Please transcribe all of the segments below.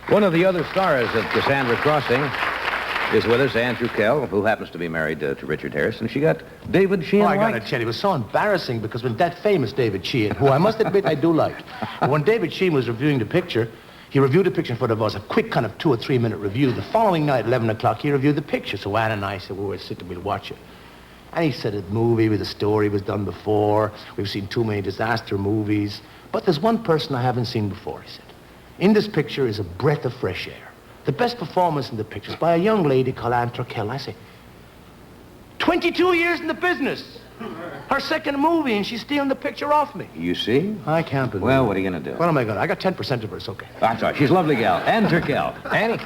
One of the other stars of Cassandra Crossing is with us, Ann Turkel, who happens to be married to Richard Harris, and she got David Sheehan. I gotta tell you, it was so embarrassing because when that famous David Sheehan, who I must admit I do like, when David Sheehan was reviewing the picture, he reviewed the picture in front of us, a quick kind of 2 or 3 minute review. The following night, 11 o'clock, he reviewed the picture. So Ann and I said, well, we'll sit and we'll watch it. And he said, a movie with a story was done before. We've seen too many disaster movies. But there's one person I haven't seen before, he said. In this picture is a breath of fresh air. The best performance in the picture is by a young lady called Ann Turkel. I say, 22 years in the business. Her second movie, and she's stealing the picture off me. You see? I can't believe it. Well, what are you going to do? What am I going to do? I got 10% of her, it's okay. I'm sorry, she's a lovely gal. Ann Turkel. Annie?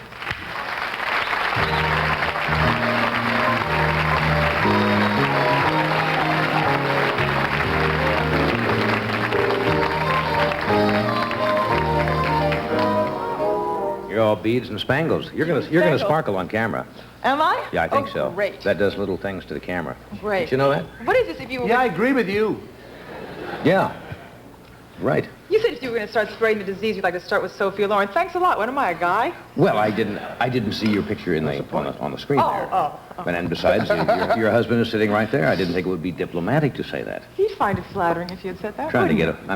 You're all beads and spangles. You're gonna sparkle on camera. Am I? Yeah, I think so. Great. That does little things to the camera. Great. Did you know that? What is this if you were... Yeah, I agree with you. Yeah. Right. You said if you were going to start spreading the disease, you'd like to start with Sophia Loren. Thanks a lot. What am I, a guy? Well, I didn't see your picture on the screen there. Oh. And besides, your husband is sitting right there. I didn't think it would be diplomatic to say that. He'd find it flattering if you had said that. I'm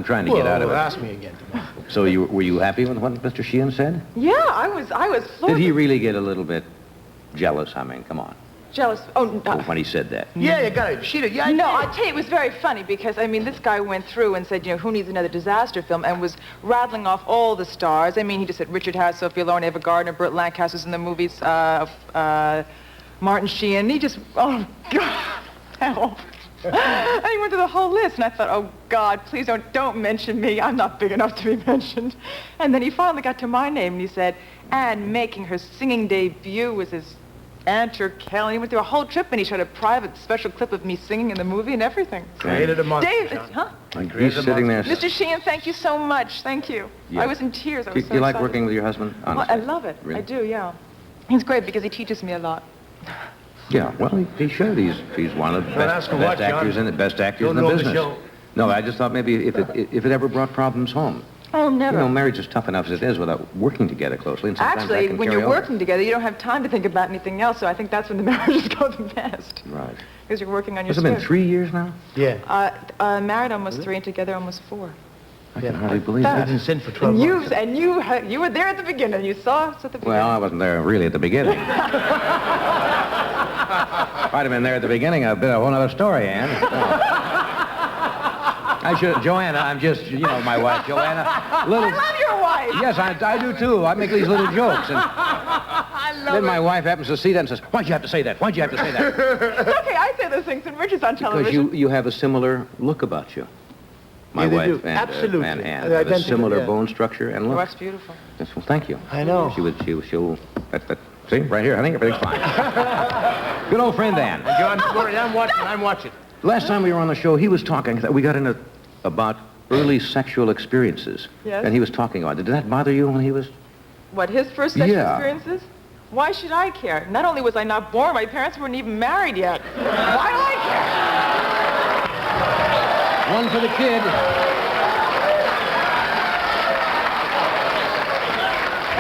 trying to get out of it. Ask me again tomorrow. So were you happy with what Mr. Sheehan said? Yeah, I was floored. Did he really get a little bit jealous? I mean, come on. Jealous? When he said that. Yeah, you got it. She did. Yeah, no, I tell you, it was very funny because, I mean, this guy went through and said, who needs another disaster film, and was rattling off all the stars. I mean, he just said Richard Harris, Sophia Loren, Ava Gardner, Burt Lancaster's in the movies, Martin Sheehan. He just, oh, God, hell. And he went through the whole list, and I thought, oh, God, please don't mention me. I'm not big enough to be mentioned. And then he finally got to my name, and he said, and making her singing debut was his Ann Turkel, and he went through a whole trip, and he showed a private special clip of me singing in the movie and everything. Created a monster, David, huh? He's sitting there. Mr. Sheehan, thank you so much. Thank you. Yeah. I was in tears. I was Do so you like excited. working with your husband? Honestly? Well, I love it. Really? I do, yeah. He's great because he teaches me a lot. Yeah, well, he should. He's one of the best actors in the business. No, I just thought maybe if it ever brought problems home. Oh, never. Marriage is tough enough as it is without working together closely. And sometimes Actually, when you're working together, you don't have time to think about anything else, so I think that's when the marriages go the best. Right. Because you're working on your Has it been 3 years now? Yeah. Married almost 3 and together almost 4. I can hardly believe that. I've been sin for 12 months. And you were there at the beginning. You saw us at the beginning. Well, I wasn't there really at the beginning. If I'd have been there at the beginning, I'd been a whole other story, Ann. Joanna, I'm just, my wife, Joanna. I love your wife. Yes, I do too. I make these little jokes. And I love then it. my wife happens to see that and says, why'd you have to say that? Why'd you have to say that? It's okay, I say those things when Richard's on television. Because you have a similar look about you. My wife and absolutely. And Ann have a similar bone structure and look. Your wife's beautiful. Yes, well, thank you. I know. She'll see, right here, honey, everything's fine. Good old friend, Ann. John, I'm watching. Last time we were on the show, he was talking, we got into about early sexual experiences. Yes. And he was talking about it. Did that bother you when he was... What, his first sexual experiences? Why should I care? Not only was I not born, my parents weren't even married yet. Why do I care? One for the kid.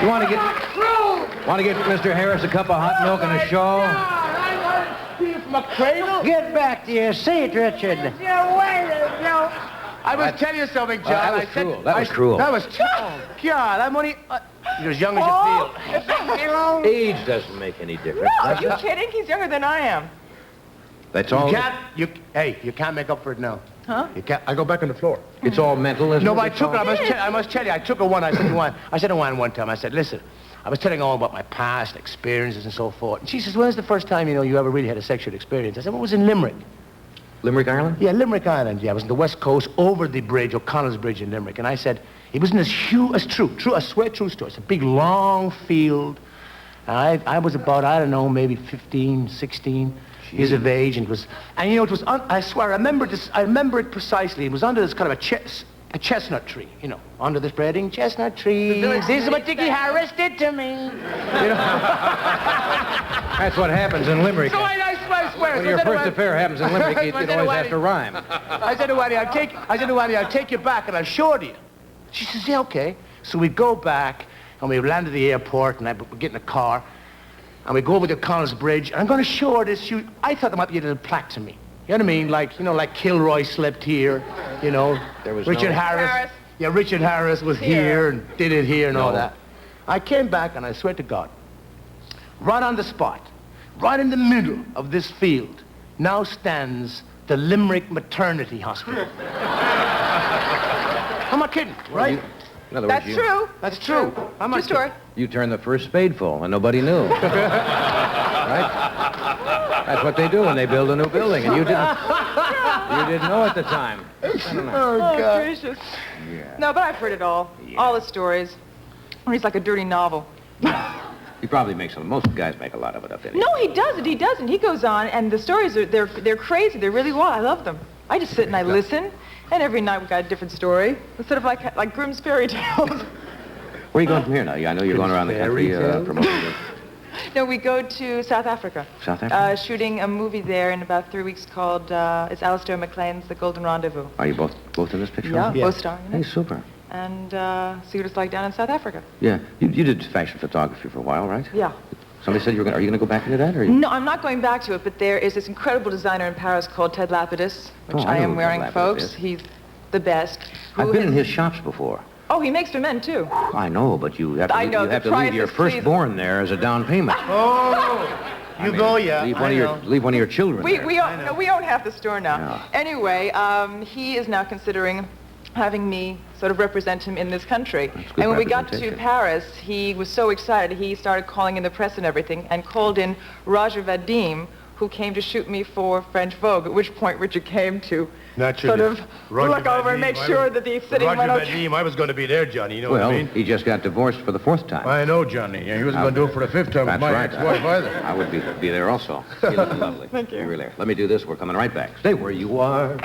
You want to get Mr. Harris a cup of hot milk and a show? From a cradle? Get back to your seat, Richard. I was telling you something, John. That was cruel. That was cruel. That was God, I'm only... You're as young as you feel. Age doesn't make any difference. No, are you kidding? He's younger than I am. That's all. You can't make up for it now. Huh? You can't. I go back on the floor. It's all mental, isn't it? No, but I must tell you, I took her one. I said to one time, I said, listen, I was telling her all about my past experiences and so forth. And she says, when's the first time, you ever really had a sexual experience? I said, well, it was in Limerick. Limerick, Ireland? Yeah, Limerick Island, yeah. I was on the west coast, over the bridge, O'Connell's Bridge in Limerick. And I said, it was in this huge, I swear true story. It's a big, long field. And I was about, I don't know, maybe 15, 16 years of age. And it was, I swear, I remember it precisely. It was under this kind of a chestnut tree, under the spreading chestnut trees. This is what Dickie Harris did to me. That's what happens in Limerick. So I swear. When your first affair happens in Limerick, it always has to rhyme. I said to Waddy, I'll take you back and I'll show it to you. She says, yeah, okay. So we go back, And we land at the airport, and we get in a car, and we go over to Connell's Bridge, and I'm going to show her this. I thought there might be a little plaque to me. You know what I mean? Like Kilroy slept here, There was Richard no... Harris. Yeah, Richard Harris was here and did it here and all that. I came back, and I swear to God, right on the spot, right in the middle of this field, now stands the Limerick Maternity Hospital. I'm not kidding, right? In other words, That's true. That's true. I'm True not story. You turned the first spadeful, and nobody knew. Right? That's what they do when they build a new building, and you didn't know at the time. I don't know. Oh, gracious. Yeah. No, but I've heard it all. Yeah. All the stories. He's like a dirty novel. He probably makes most guys make a lot of it up there. No, he doesn't. He goes on, and the stories they're crazy. They're really wild. I love them. I just sit and I listen, and every night we got a different story. It's sort of like Grimm's fairy tales. Where are you going from here now? I know you're going around the country promoting it. No, we go to South Africa. South Africa? Shooting a movie there in about 3 weeks called, it's Alistair MacLean's The Golden Rendezvous. Are you both in this picture? Yeah, both starring in Hey, it. super. And see what it's like down in South Africa. Yeah, you did fashion photography for a while, right? Yeah. Somebody said are you going to go back into that? Or No, I'm not going back to it, but there is this incredible designer in Paris called Ted Lapidus, which I am wearing, folks. He's the best. I've been in his shops before. Oh, he makes for men, too. I know, but you have to, I know, you have the to leave price your is firstborn there as a down payment. Oh, Leave one of your children We there. we own half the store now. Yeah. Anyway, he is now considering having me sort of represent him in this country. That's good And when we got to representation. Paris, he was so excited, he started calling in the press and everything, and called in Roger Vadim, who came to shoot me for French Vogue, at which point Richard came to Naturally. sort of look over and make sure that the sitting went okay. I was going to be there, Johnny, you know Well, he just got divorced for the 4th time. I know, Johnny. He wasn't going to do it for the 5th time That's with my right. ex-wife either. I would be there also. You're looking lovely. Thank you. You really are. Let me do this. We're coming right back. Stay where you are.